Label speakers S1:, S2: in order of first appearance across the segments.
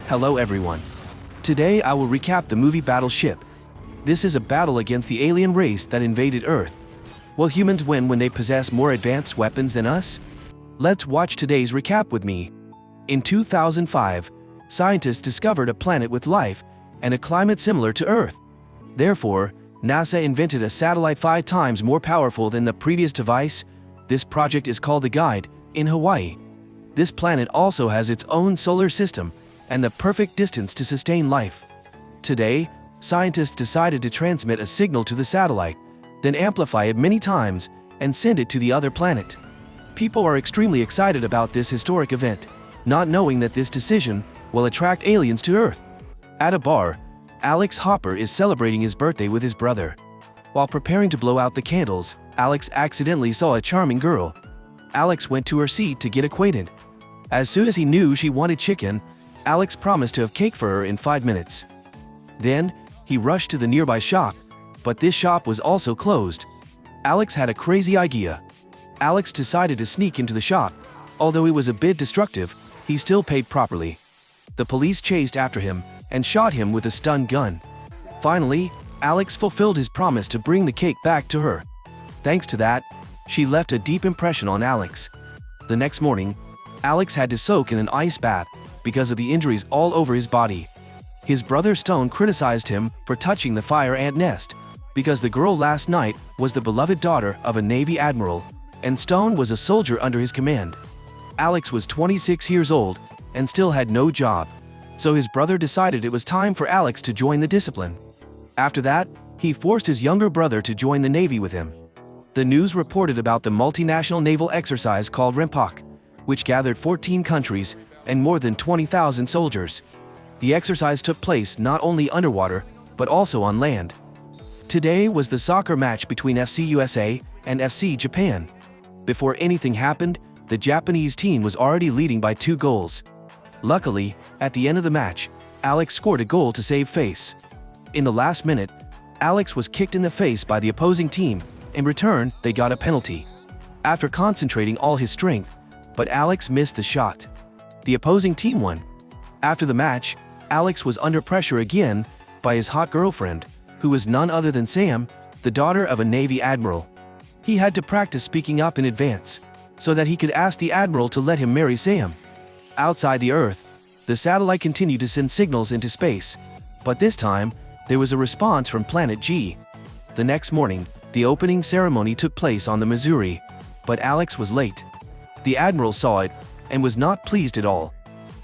S1: Hello everyone. Today I will recap the movie Battleship. This is a battle against the alien race that invaded Earth. Will humans win when they possess more advanced weapons than us? Let's watch today's recap with me. In 2005, scientists discovered a planet with life and a climate similar to Earth. Therefore, NASA invented a satellite 5 times more powerful than the previous device. This project is called the Guide, in Hawaii. This planet also has its own solar system and the perfect distance to sustain life. Today, scientists decided to transmit a signal to the satellite, then amplify it many times and send it to the other planet. People are extremely excited about this historic event, not knowing that this decision will attract aliens to Earth. At a bar, Alex Hopper is celebrating his birthday with his brother. While preparing to blow out the candles, Alex accidentally saw a charming girl. Alex went to her seat to get acquainted. As soon as he knew she wanted chicken, Alex promised to have cake for her in 5 minutes. Then, he rushed to the nearby shop, but this shop was also closed. Alex had a crazy idea. Alex decided to sneak into the shop. Although he was a bit destructive, he still paid properly. The police chased after him and shot him with a stun gun. Finally, Alex fulfilled his promise to bring the cake back to her. Thanks to that, she left a deep impression on Alex. The next morning, Alex had to soak in an ice bath because of the injuries all over his body. His brother Stone criticized him for touching the fire ant nest, because the girl last night was the beloved daughter of a Navy admiral, and Stone was a soldier under his command. Alex was 26 years old and still had no job, so his brother decided it was time for Alex to join the discipline. After that, he forced his younger brother to join the Navy with him. The news reported about the multinational naval exercise called REMPOC, which gathered 14 countries and more than 20,000 soldiers. The exercise took place not only underwater, but also on land. Today was the soccer match between FC USA and FC Japan. Before anything happened, the Japanese team was already leading by 2 goals. Luckily, at the end of the match, Alex scored a goal to save face. In the last minute, Alex was kicked in the face by the opposing team. In return, they got a penalty. After concentrating all his strength, but Alex missed the shot. The opposing team won. After the match, Alex was under pressure again by his hot girlfriend, who was none other than Sam, the daughter of a Navy admiral. He had to practice speaking up in advance, so that he could ask the admiral to let him marry Sam. Outside the Earth, the satellite continued to send signals into space, but this time, there was a response from Planet G. The next morning, the opening ceremony took place on the Missouri, but Alex was late. The admiral saw it and was not pleased at all.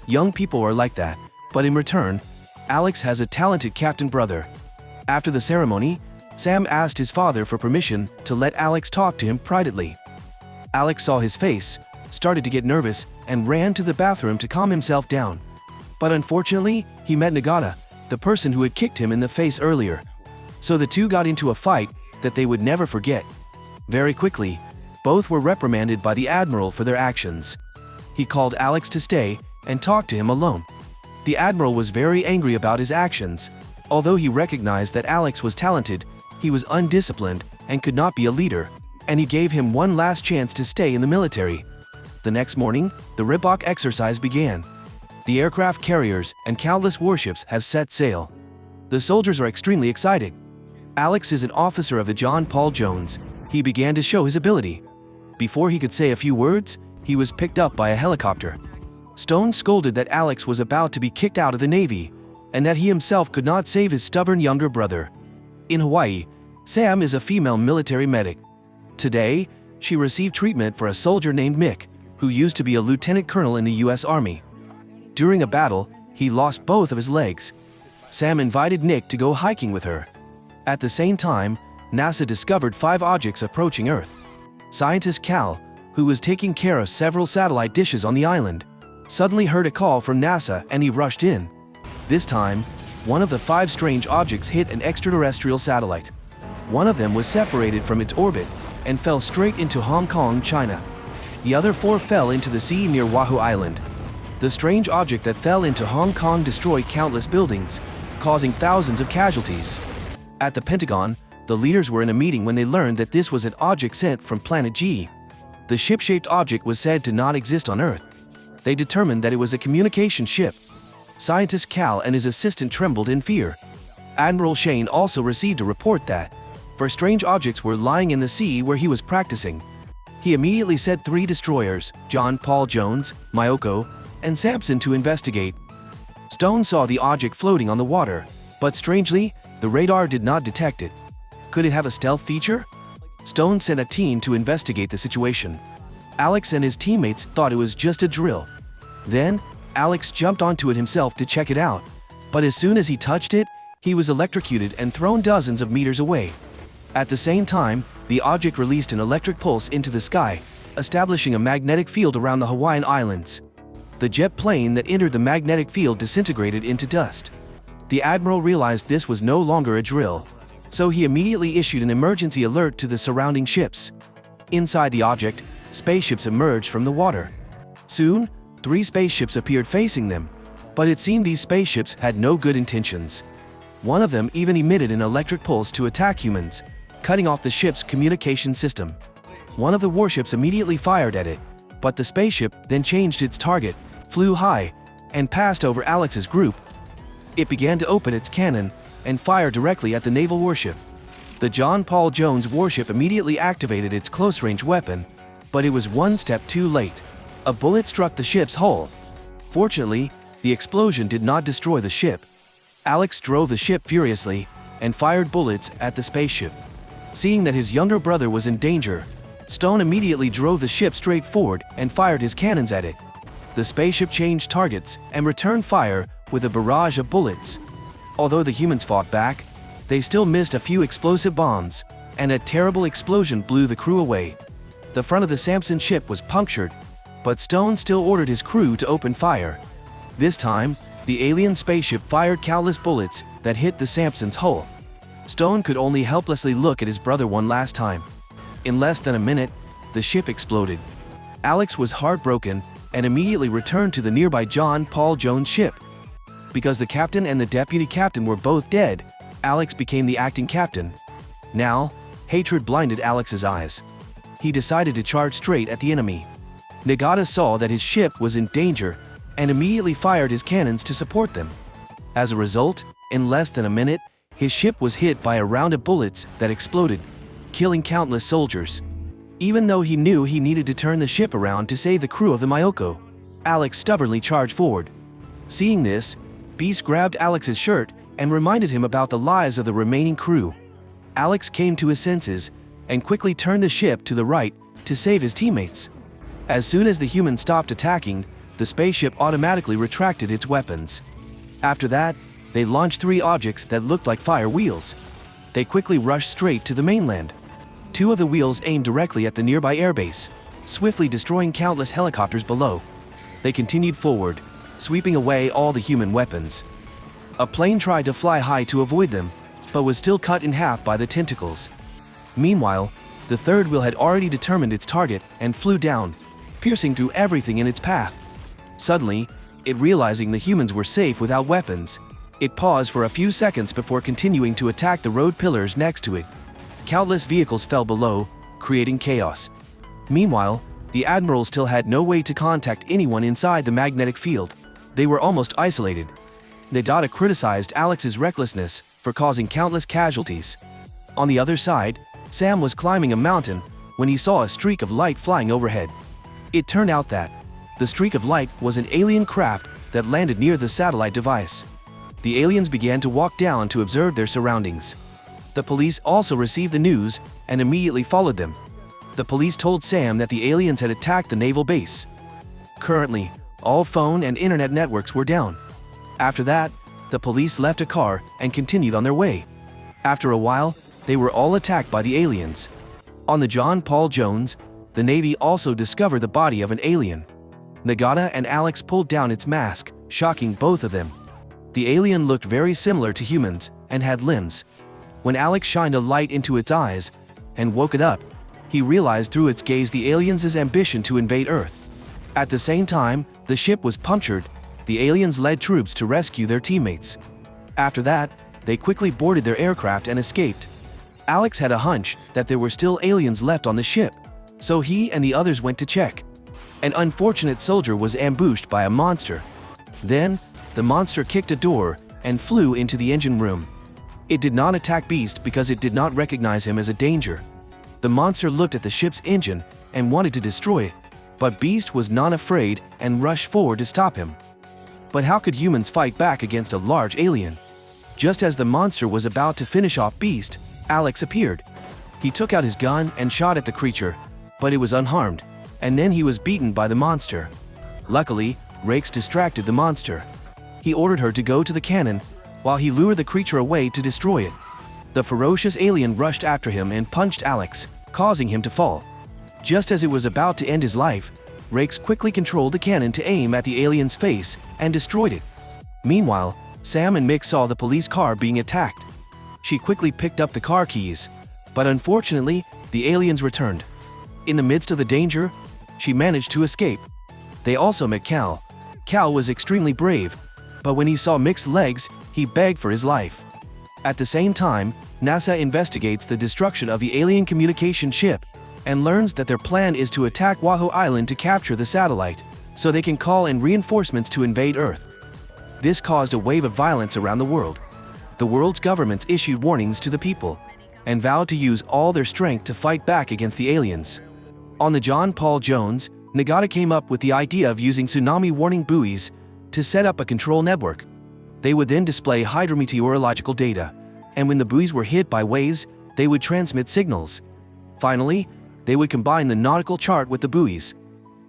S1: Young people are like that, but in return, Alex has a talented captain brother. After the ceremony, Sam asked his father for permission to let Alex talk to him privately. Alex saw his face, started to get nervous, and ran to the bathroom to calm himself down. But unfortunately, he met Nagata, the person who had kicked him in the face earlier. So the two got into a fight that they would never forget. Very quickly, both were reprimanded by the admiral for their actions. He called Alex to stay and talk to him alone. The admiral was very angry about his actions. Although he recognized that Alex was talented, he was undisciplined and could not be a leader, and he gave him one last chance to stay in the military. The next morning, the REMPOC exercise began. The aircraft carriers and countless warships have set sail. The soldiers are extremely excited. Alex is an officer of the John Paul Jones. He began to show his ability. Before he could say a few words, he was picked up by a helicopter. Stone scolded that Alex was about to be kicked out of the Navy, and that he himself could not save his stubborn younger brother. In Hawaii, Sam is a female military medic. Today, she received treatment for a soldier named Mick, who used to be a lieutenant colonel in the US Army. During a battle, he lost both of his legs. Sam invited Nick to go hiking with her. At the same time, NASA discovered 5 objects approaching Earth. Scientist Cal, who was taking care of several satellite dishes on the island, suddenly heard a call from NASA and he rushed in. This time, one of the 5 strange objects hit an extraterrestrial satellite. One of them was separated from its orbit and fell straight into Hong Kong, China. The other 4 fell into the sea near Oahu Island. The strange object that fell into Hong Kong destroyed countless buildings, causing thousands of casualties. At the Pentagon, the leaders were in a meeting when they learned that this was an object sent from Planet G. The ship-shaped object was said to not exist on Earth. They determined that it was a communication ship. Scientist Cal and his assistant trembled in fear. Admiral Shane also received a report that strange objects were lying in the sea where he was practicing. He immediately sent 3 destroyers, John Paul Jones, Myoko, and Sampson, to investigate. Stone saw the object floating on the water, but strangely, the radar did not detect it. Could it have a stealth feature? Stone sent a team to investigate the situation. Alex and his teammates thought it was just a drill. Then, Alex jumped onto it himself to check it out, but as soon as he touched it, he was electrocuted and thrown dozens of meters away. At the same time, the object released an electric pulse into the sky, establishing a magnetic field around the Hawaiian Islands. The jet plane that entered the magnetic field disintegrated into dust. The admiral realized this was no longer a drill, so he immediately issued an emergency alert to the surrounding ships. Inside the object, spaceships emerged from the water. Soon, 3 spaceships appeared facing them, but it seemed these spaceships had no good intentions. One of them even emitted an electric pulse to attack humans, cutting off the ship's communication system. One of the warships immediately fired at it, but the spaceship then changed its target, flew high, and passed over Alex's group. It began to open its cannon and fire directly at the naval warship. The John Paul Jones warship immediately activated its close-range weapon, but it was one step too late. A bullet struck the ship's hull. Fortunately, the explosion did not destroy the ship. Alex drove the ship furiously and fired bullets at the spaceship. Seeing that his younger brother was in danger, Stone immediately drove the ship straight forward and fired his cannons at it. The spaceship changed targets and returned fire with a barrage of bullets. Although the humans fought back, they still missed a few explosive bombs, and a terrible explosion blew the crew away. The front of the Sampson ship was punctured, but Stone still ordered his crew to open fire. This time, the alien spaceship fired countless bullets that hit the Sampson's hull. Stone could only helplessly look at his brother one last time. In less than a minute, the ship exploded. Alex was heartbroken and immediately returned to the nearby John Paul Jones ship. Because the captain and the deputy captain were both dead, Alex became the acting captain. Now, hatred blinded Alex's eyes. He decided to charge straight at the enemy. Nagata saw that his ship was in danger and immediately fired his cannons to support them. As a result, in less than a minute, his ship was hit by a round of bullets that exploded, killing countless soldiers. Even though he knew he needed to turn the ship around to save the crew of the Myoko, Alex stubbornly charged forward. Seeing this, Beast grabbed Alex's shirt and reminded him about the lives of the remaining crew. Alex came to his senses and quickly turned the ship to the right to save his teammates. As soon as the humans stopped attacking, the spaceship automatically retracted its weapons. After that, they launched 3 objects that looked like fire wheels. They quickly rushed straight to the mainland. 2 of the wheels aimed directly at the nearby airbase, swiftly destroying countless helicopters below. They continued forward, sweeping away all the human weapons. A plane tried to fly high to avoid them, but was still cut in half by the tentacles. Meanwhile, the 3rd wheel had already determined its target and flew down, piercing through everything in its path. Suddenly, it realizing the humans were safe without weapons, it paused for a few seconds before continuing to attack the road pillars next to it. Countless vehicles fell below, creating chaos. Meanwhile, the admiral still had no way to contact anyone inside the magnetic field. They were almost isolated. Nagata criticized Alex's recklessness for causing countless casualties. On the other side, Sam was climbing a mountain when he saw a streak of light flying overhead. It turned out that the streak of light was an alien craft that landed near the satellite device. The aliens began to walk down to observe their surroundings. The police also received the news and immediately followed them. The police told Sam that the aliens had attacked the naval base. Currently, all phone and internet networks were down. After that, the police left a car and continued on their way. After a while, they were all attacked by the aliens. On the John Paul Jones, the Navy also discovered the body of an alien. Nagata and Alex pulled down its mask, shocking both of them. The alien looked very similar to humans and had limbs. When Alex shined a light into its eyes and woke it up, he realized through its gaze the aliens' ambition to invade Earth. At the same time, the ship was punctured. The aliens led troops to rescue their teammates. After that, they quickly boarded their aircraft and escaped. Alex had a hunch that there were still aliens left on the ship, so he and the others went to check. An unfortunate soldier was ambushed by a monster. Then, the monster kicked a door and flew into the engine room. It did not attack Beast because it did not recognize him as a danger. The monster looked at the ship's engine and wanted to destroy it, but Beast was not afraid and rushed forward to stop him. But how could humans fight back against a large alien? Just as the monster was about to finish off Beast, Alex appeared. He took out his gun and shot at the creature, but it was unharmed, and then he was beaten by the monster. Luckily, Rakes distracted the monster. He ordered her to go to the cannon, while he lured the creature away to destroy it. The ferocious alien rushed after him and punched Alex, causing him to fall. Just as it was about to end his life, Rakes quickly controlled the cannon to aim at the alien's face and destroyed it. Meanwhile, Sam and Mick saw the police car being attacked. She quickly picked up the car keys, but unfortunately, the aliens returned. In the midst of the danger, she managed to escape. They also met Cal. Cal was extremely brave, but when he saw Mick's legs, he begged for his life. At the same time, NASA investigates the destruction of the alien communication ship and learns that their plan is to attack Wahoo Island to capture the satellite, so they can call in reinforcements to invade Earth. This caused a wave of violence around the world. The world's governments issued warnings to the people and vowed to use all their strength to fight back against the aliens. On the John Paul Jones, Nagata came up with the idea of using tsunami warning buoys to set up a control network. They would then display hydrometeorological data, and when the buoys were hit by waves, they would transmit signals. Finally, they would combine the nautical chart with the buoys.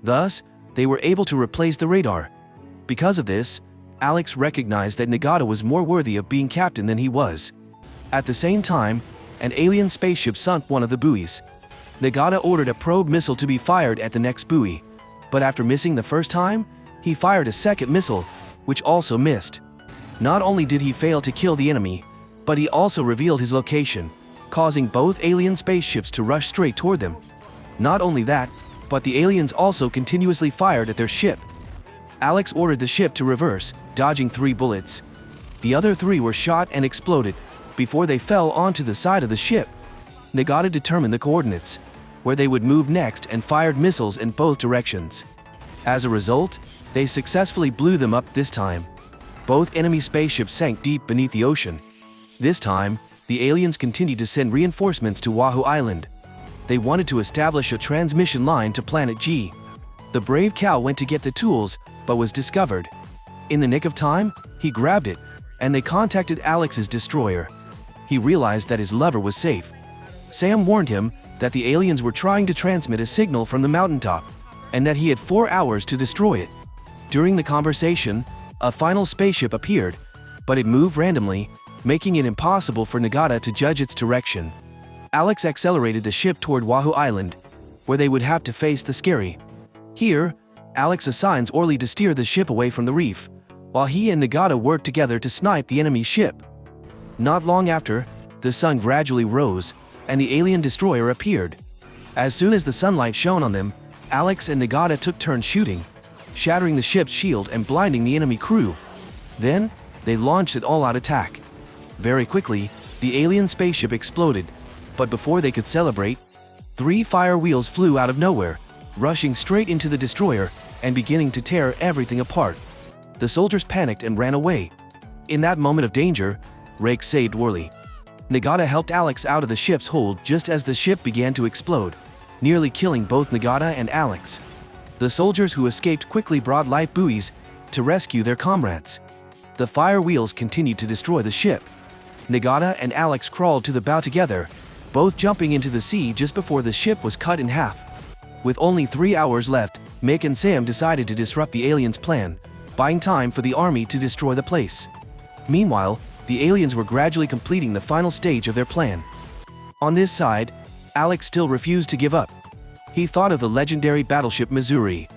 S1: Thus, they were able to replace the radar. Because of this, Alex recognized that Nagata was more worthy of being captain than he was. At the same time, an alien spaceship sunk one of the buoys. Nagata ordered a probe missile to be fired at the next buoy, but after missing the first time, he fired a second missile, which also missed. Not only did he fail to kill the enemy, but he also revealed his location, causing both alien spaceships to rush straight toward them. Not only that, but the aliens also continuously fired at their ship. Alex ordered the ship to reverse, dodging 3 bullets. The other 3 were shot and exploded before they fell onto the side of the ship. Nagata determined the coordinates, where they would move next, and fired missiles in both directions. As a result, they successfully blew them up this time. Both enemy spaceships sank deep beneath the ocean. This time, the aliens continued to send reinforcements to Wahoo Island. They wanted to establish a transmission line to Planet G. The brave Cal went to get the tools, but was discovered. In the nick of time, he grabbed it, and they contacted Alex's destroyer. He realized that his lover was safe. Sam warned him that the aliens were trying to transmit a signal from the mountaintop, and that he had 4 hours to destroy it. During the conversation, a final spaceship appeared, but it moved randomly, making it impossible for Nagata to judge its direction. Alex accelerated the ship toward Wahoo Island, where they would have to face the Scary. Here, Alex assigns Orly to steer the ship away from the reef, while he and Nagata work together to snipe the enemy ship. Not long after, the sun gradually rose, and the alien destroyer appeared. As soon as the sunlight shone on them, Alex and Nagata took turns shooting, shattering the ship's shield and blinding the enemy crew. Then, they launched an all-out attack. Very quickly, the alien spaceship exploded, but before they could celebrate, 3 fire wheels flew out of nowhere, rushing straight into the destroyer and beginning to tear everything apart. The soldiers panicked and ran away. In that moment of danger, Rake saved Worley. Nagata helped Alex out of the ship's hold just as the ship began to explode, nearly killing both Nagata and Alex. The soldiers who escaped quickly brought life buoys to rescue their comrades. The fire wheels continued to destroy the ship. Nagata and Alex crawled to the bow together, both jumping into the sea just before the ship was cut in half. With only 3 hours left, Mick and Sam decided to disrupt the aliens' plan, buying time for the army to destroy the place. Meanwhile, the aliens were gradually completing the final stage of their plan. On this side, Alex still refused to give up. He thought of the legendary battleship Missouri.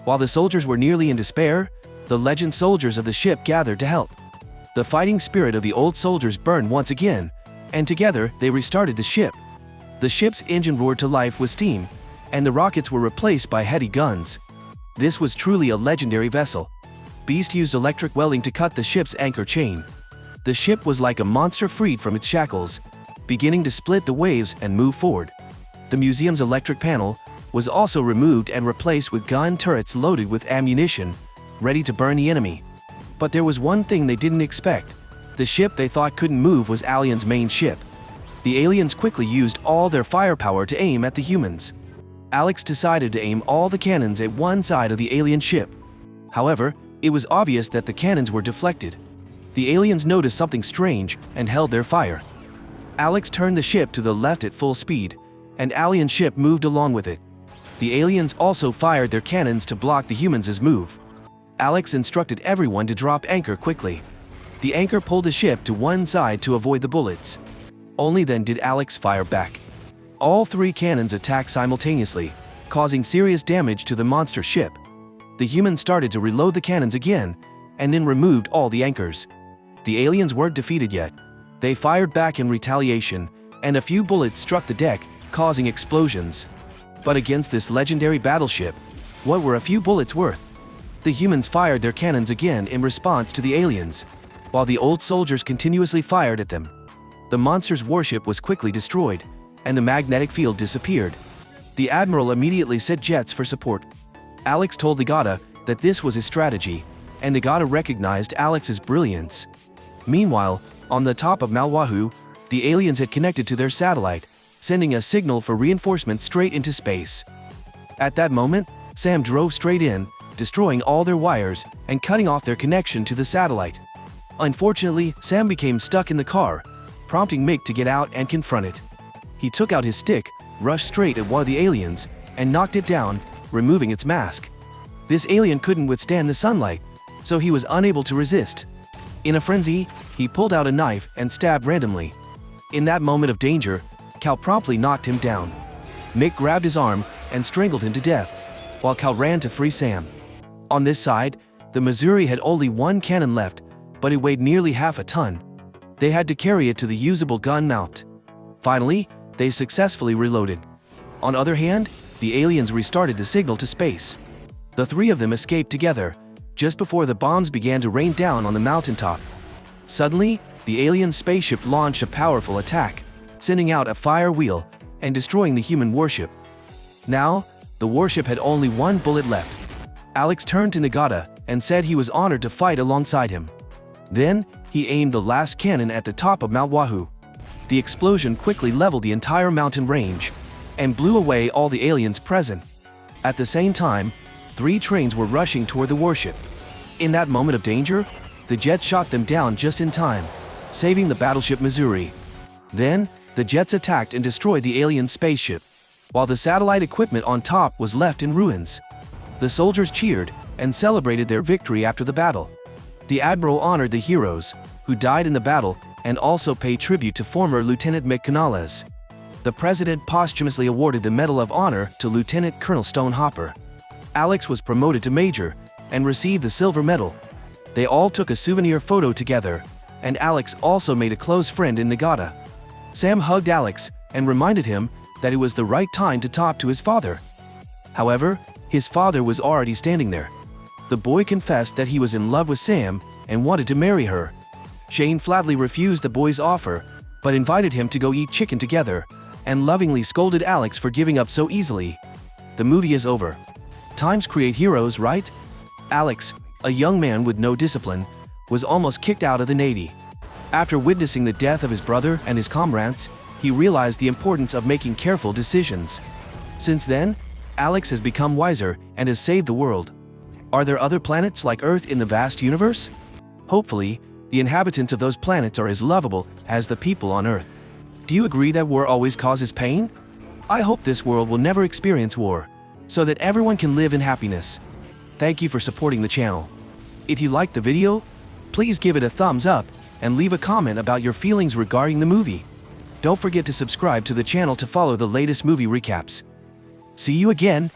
S1: While the soldiers were nearly in despair, the legend soldiers of the ship gathered to help. The fighting spirit of the old soldiers burned once again, and together they restarted the ship. The ship's engine roared to life with steam, and the rockets were replaced by heavy guns. This was truly a legendary vessel. Beast used electric welding to cut the ship's anchor chain. The ship was like a monster freed from its shackles, beginning to split the waves and move forward. The museum's electric panel was also removed and replaced with gun turrets loaded with ammunition, ready to burn the enemy. But there was one thing they didn't expect. The ship they thought couldn't move was Alien's main ship. The aliens quickly used all their firepower to aim at the humans. Alex decided to aim all the cannons at one side of the alien ship. However, it was obvious that the cannons were deflected. The aliens noticed something strange and held their fire. Alex turned the ship to the left at full speed, and Alien's ship moved along with it. The aliens also fired their cannons to block the humans' move. Alex instructed everyone to drop anchor quickly. The anchor pulled the ship to one side to avoid the bullets. Only then did Alex fire back. All 3 cannons attacked simultaneously, causing serious damage to the monster ship. The humans started to reload the cannons again, and then removed all the anchors. The aliens weren't defeated yet. They fired back in retaliation, and a few bullets struck the deck, causing explosions. But against this legendary battleship, what were a few bullets worth? The humans fired their cannons again in response to the aliens, while the old soldiers continuously fired at them. The monster's warship was quickly destroyed, and the magnetic field disappeared. The admiral immediately sent jets for support. Alex told Nagata that this was his strategy, and Nagata recognized Alex's brilliance. Meanwhile, on the top of Malwahu, the aliens had connected to their satellite, sending a signal for reinforcements straight into space. At that moment, Sam drove straight in, destroying all their wires and cutting off their connection to the satellite. Unfortunately, Sam became stuck in the car, prompting Mick to get out and confront it. He took out his stick, rushed straight at one of the aliens, and knocked it down, removing its mask. This alien couldn't withstand the sunlight, so he was unable to resist. In a frenzy, he pulled out a knife and stabbed randomly. In that moment of danger, Cal promptly knocked him down. Mick grabbed his arm and strangled him to death, while Cal ran to free Sam. On this side, the Missouri had only 1 cannon left, but it weighed nearly half a ton. They had to carry it to the usable gun mount. Finally, they successfully reloaded. On the other hand, the aliens restarted the signal to space. The 3 of them escaped together, just before the bombs began to rain down on the mountaintop. Suddenly, the alien spaceship launched a powerful attack, sending out a fire wheel and destroying the human warship. Now, the warship had only 1 bullet left. Alex turned to Nagata and said he was honored to fight alongside him. Then, he aimed the last cannon at the top of Mount Wahoo. The explosion quickly leveled the entire mountain range and blew away all the aliens present. At the same time, 3 trains were rushing toward the warship. In that moment of danger, the jets shot them down just in time, saving the battleship Missouri. Then, the jets attacked and destroyed the alien spaceship, while the satellite equipment on top was left in ruins. The soldiers cheered and celebrated their victory after the battle. The admiral honored the heroes who died in the battle and also paid tribute to former Lieutenant Mick Canales. The president posthumously awarded the Medal of Honor to Lieutenant Colonel Stonehopper. Alex was promoted to major and received the silver medal. They all took a souvenir photo together, and Alex also made a close friend in Nagata. Sam hugged Alex and reminded him that it was the right time to talk to his father. However, his father was already standing there. The boy confessed that he was in love with Sam and wanted to marry her. Shane flatly refused the boy's offer, but invited him to go eat chicken together, and lovingly scolded Alex for giving up so easily. The movie is over. Times create heroes, right? Alex, a young man with no discipline, was almost kicked out of the Navy. After witnessing the death of his brother and his comrades, he realized the importance of making careful decisions. Since then, Alex has become wiser and has saved the world. Are there other planets like Earth in the vast universe? Hopefully, the inhabitants of those planets are as lovable as the people on Earth. Do you agree that war always causes pain? I hope this world will never experience war, so that everyone can live in happiness. Thank you for supporting the channel. If you liked the video, please give it a thumbs up and leave a comment about your feelings regarding the movie. Don't forget to subscribe to the channel to follow the latest movie recaps. See you again